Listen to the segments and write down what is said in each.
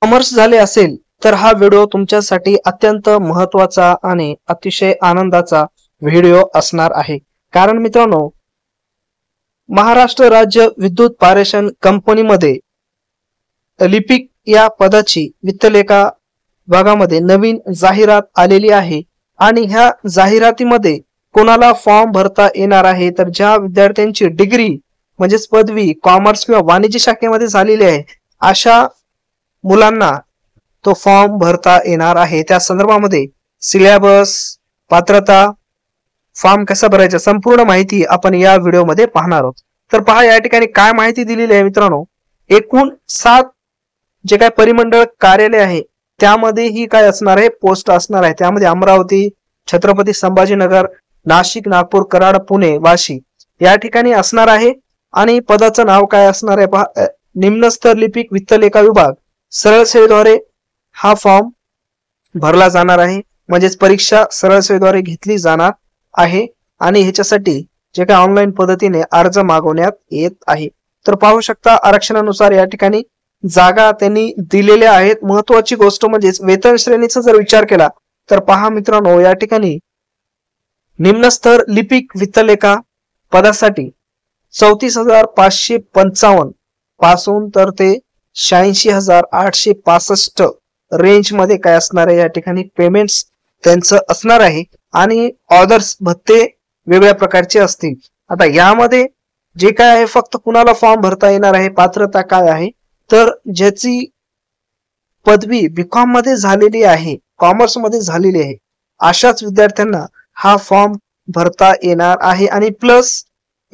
Commerce झाले असेल तर हा व्हिडिओ तुमच्यासाठी अत्यंत महत्त्वाचा आणि अतिशय आनंदाचा व्हिडिओ असणार आहे। कारण मित्रांनो, महाराष्ट्र राज्य विद्युत पारेषण कंपनीमध्ये लिपिक या पदाची वित्तलेखा विभागामध्ये नवीन जाहिरात आलेली आहे आणि ह्या जाहिरातीमध्ये कोणाला फॉर्म भरता येणार आहे तर ज्या विद्यार्थ्यांची डिग्री म्हणजेच पदवी कॉमर्स किंवा वाणिज्य शाखेमध्ये झालेली आहे अशा मुलांना तो फॉर्म भरता येणार आहे। त्या संदर्भामध्ये सिलेबस, पात्रता, फॉर्म कसा भरायचा संपूर्ण माहिती आपण या व्हिडिओमध्ये पाहणार आहोत। तर पहा या ठिकाणी काय माहिती दिलेली आहे मित्रांनो, एकूण 7 जे काय परिमंडळ कार्यालय आहे त्यामध्ये ही काय असणार आहे पोस्ट असणार आहे। त्यामध्ये अमरावती, छत्रपती संभाजीनगर, नाशिक, नागपूर, कराड, पुणे, वाशी या ठिकाणी असणार आहे। आणि पदाचं नाव काय असणार आहे पहा, निम्नस्तर लिपिक वित्तलेखा विभाग। सरळ सेवेद्वारे हा फॉर्म भरला जाणार आहे, म्हणजेच परीक्षा सरळ सेवेद्वारे घेतली जाणार आहे आणि ह्याच्यासाठी जे काय ऑनलाईन पद्धतीने अर्ज मागवण्यात येत आहे। तर पाहू शकता आरक्षणानुसार या ठिकाणी जागा त्यांनी दिलेल्या आहेत। महत्वाची गोष्ट म्हणजे वेतन श्रेणीचा जर विचार केला तर पहा मित्रांनो, या ठिकाणी निम्नस्तर लिपिक वित्तलेखा पदासाठी 34,555 पासून तर ते 86,865 रेंज मध्ये काय असणार आहे या ठिकाणी पेमेंट्स त्यांचं असणार आहे आणि ऑदर्स भत्ते वेगळ्या प्रकारचे असतील। आता यामध्ये जे काय आहे फक्त कुणाला फॉर्म भरता येणार आहे, पात्रता काय आहे तर ज्याची पदवी बीकॉम मध्ये झालेली आहे, कॉमर्स मध्ये झालेली आहे अशाच विद्यार्थ्यांना हा फॉर्म भरता येणार आहे आणि प्लस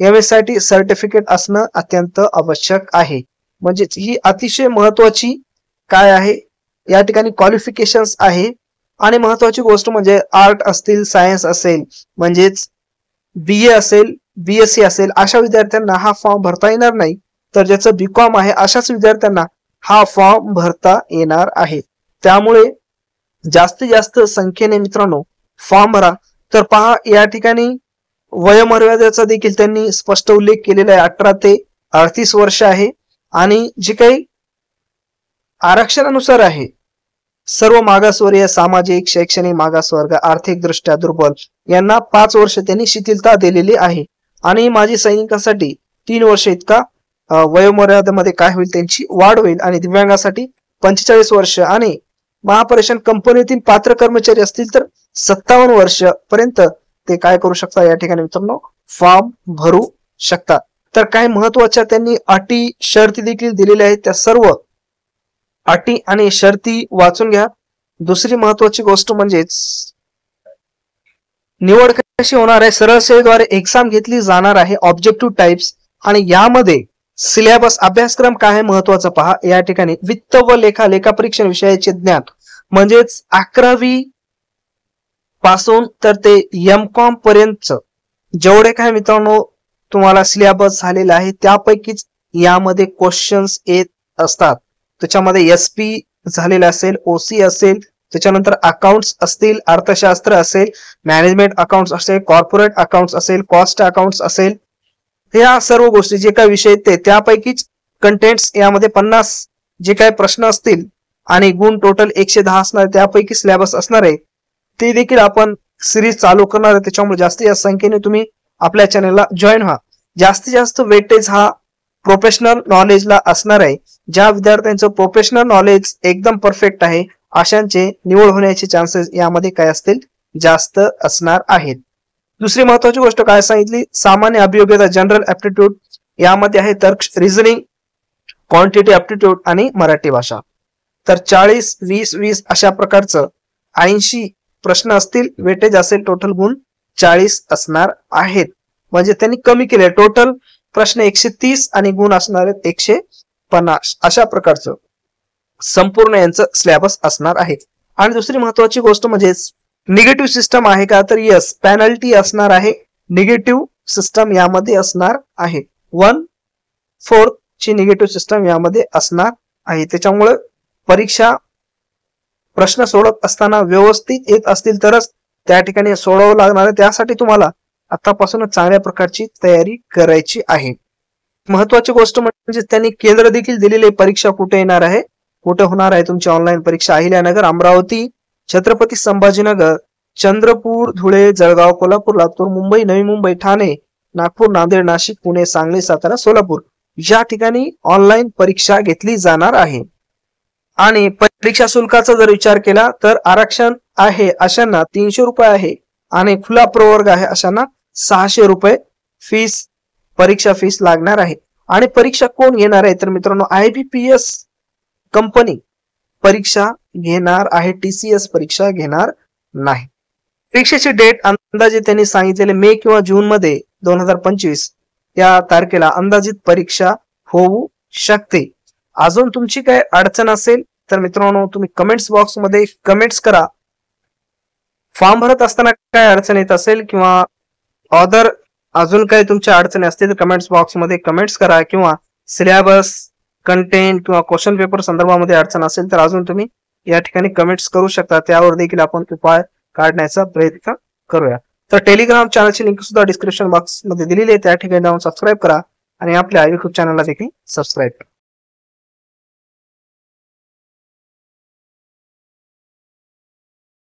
एमएसआयटी सर्टिफिकेट असणं अत्यंत आवश्यक आहे। म्हणजे ही अतिशय महत्वाची काय आहे या ठिकाणी क्वालिफिकेशन्स आहे। आणि महत्वाची गोष्ट म्हणजे आर्ट असतील, सायन्स असेल, म्हणजेच बीए असेल, बीएससी असेल अशा विद्यार्थ्यांना हा फॉर्म भरता येणार नाही। तर ज्याचं बीकॉम आहे अशाच विद्यार्थ्यांना हा फॉर्म भरता येणार आहे। त्यामुळे जास्तीत जास्त संख्येने मित्रांनो फॉर्म भरा। तर पहा या ठिकाणी वयोमर्यादेचा देखील त्यांनी स्पष्ट उल्लेख केलेला आहे, 18 ते 38 वर्ष आहे। आणि जे काही आरक्षणानुसार आहे सर्व मागासवर्गीय, सामाजिक, शैक्षणिक मागासवर्ग, आर्थिक दृष्ट्या दुर्बल यांना 5 वर्ष त्यांनी शिथिलता दिलेली आहे। आणि माजी सैनिकांसाठी 3 वर्ष इतका वयोमर्यादेमध्ये काय होईल त्यांची वाढ होईल आणि दिव्यांगासाठी 45 वर्ष आणि महापरिषद कंपनीतील पात्र कर्मचारी असतील तर 57 वर्ष पर्यंत ते काय करू शकता या ठिकाणी मित्रांनो फॉर्म भरू शकतात। तर काही महत्वाच्या त्यांनी अटी शर्ती देखील दिलेल्या आहेत, त्या सर्व अटी आणि शर्ती वाचून घ्या। दुसरी महत्वाची गोष्ट म्हणजेच निवड कशी होणार आहे, सरळ सेवेद्वारे एक्झाम घेतली जाणार आहे ऑब्जेक्टिव्ह टाइप्स आणि यामध्ये सिलेबस अभ्यासक्रम काय आहे महत्वाचा पहा। या ठिकाणी वित्त व लेखापरीक्षण विषयाचे ज्ञान म्हणजेच 11वी पासून तर ते एमकॉम पर्यंत जेवढे काय मित्रांनो तुम्हाला सिलेबस झालेला आहे त्यापैकीच यामध्ये क्वेश्चन्स येत असतात। त्याच्यामध्ये एसपी झालेला असेल, ओसी असेल, त्याच्यानंतर अकाउंट्स असतील, अर्थशास्त्र असेल, मॅनेजमेंट अकाउंट्स असेल, कॉर्पोरेट अकाउंट्स असेल, कॉस्ट अकाउंट्स असेल, या सर्व गोष्टी जे काही विषय ते त्यापैकीच कंटेंट्स यामध्ये 50 जे काही प्रश्न असतील आणि गुण टोटल 110 असणार, त्यापैकी सिलेबस असणार आहे। ते देखील आपण सिरीज चालू करणार आहे, त्याच्यामुळे जास्तीत जास्त संख्येने तुम्ही आपल्या चॅनलला जॉईन व्हा। जास्तीत जास्त वेटेज हा प्रोफेशनल नॉलेजला असणार आहे। ज्या विद्यार्थ्यांचं प्रोफेशनल नॉलेज एकदम परफेक्ट आहे अशांचे निवड होण्याचे चान्सेस यामध्ये काय असतील जास्त असणार आहेत। दुसरी महत्वाची गोष्ट काय सांगितली, सामान्य अभियोग्यता जनरल ऍप्टिट्यूड यामध्ये आहे तर्क, रिझनिंग, क्वांटिटी ऍप्टिट्यूड आणि मराठी भाषा। तर 40, 20, 20 अशा प्रकारचं 80 प्रश्न असतील, वेटेज असेल, टोटल गुण 40 असणार आहेत। म्हणजे त्यांनी कमी केले, टोटल प्रश्न 130 आणि गुण असणार आहेत 150 अशा प्रकारचं संपूर्ण यांचं सिलेबस असणार आहे। आणि दुसरी महत्वाची गोष्ट म्हणजे निगेटिव्ह सिस्टम आहे का तर यस, पेनल्टी असणार आहे, निगेटिव्ह सिस्टम यामध्ये असणार आहे, 1/4 ची निगेटिव्ह सिस्टम यामध्ये असणार आहे। त्याच्यामुळे परीक्षा प्रश्न सोडत असताना व्यवस्थित येत असतील तरच त्या ठिकाणी सोडवावं लागणार आहे। त्यासाठी तुम्हाला आतापासूनच चांगल्या प्रकारची तयारी करायची आहे। महत्वाची गोष्ट म्हणजे त्यांनी केंद्र देखील दिलेले परीक्षा कुठे येणार आहे कुठे होणार आहे तुमची ऑनलाईन परीक्षा? अहिल्यानगर, अमरावती, छत्रपती संभाजीनगर, चंद्रपूर, धुळे, जळगाव, कोल्हापूर, लातूर, मुंबई, नवी मुंबई, ठाणे, नागपूर, नांदेड, नाशिक, पुणे, सांगली, सातारा, सोलापूर या ठिकाणी ऑनलाईन परीक्षा घेतली जाणार आहे. आणि परीक्षा शुल्काचा जर विचार केला तर आरक्षण आहे अशांना 300 रुपये आहे आणि खुला प्रवर्ग आहे अशांना 600 रुपये परीक्षा फीस लागणार आहे. आणि परीक्षा कोण घेणार आहे तर मित्रांनो IBPS कंपनी परीक्षा घेणार आहे, TCS परीक्षा घेणार नाही. परीक्षेची डेट अंदाजे त्यांनी सांगितलेले मे किंवा जून मध्ये 2025 या तारखेला अंदाजित परीक्षा होऊ शकते. अजून तुमची काय अडचण असेल तर मित्रांनो तुम्ही कमेंट्स बॉक्स मध्ये कमेंट्स करा. फॉर्म भरत असताना काय अडचण येत असेल किंवा अजून काही तुमच्या अडचणी असतील तर कमेंट्स बॉक्स मध्ये कमेंट्स करा, किंवा सिलेबस, कंटेंट किंवा क्वेश्चन पेपर संदर्भामध्ये अडचण असेल तर अजून तुम्ही या ठिकाणी कमेंट्स करू शकता. त्यावर देखील आपण उपाय काढण्याचा प्रयत्न करूया. तर टेलिग्राम चॅनलची लिंक सुद्धा डिस्क्रिप्शन बॉक्स मध्ये दिलेली आहे, त्या ठिकाणी जाऊन सबस्क्राईब करा आणि आपल्या युट्यूब चॅनलला देखील सबस्क्राईब करा.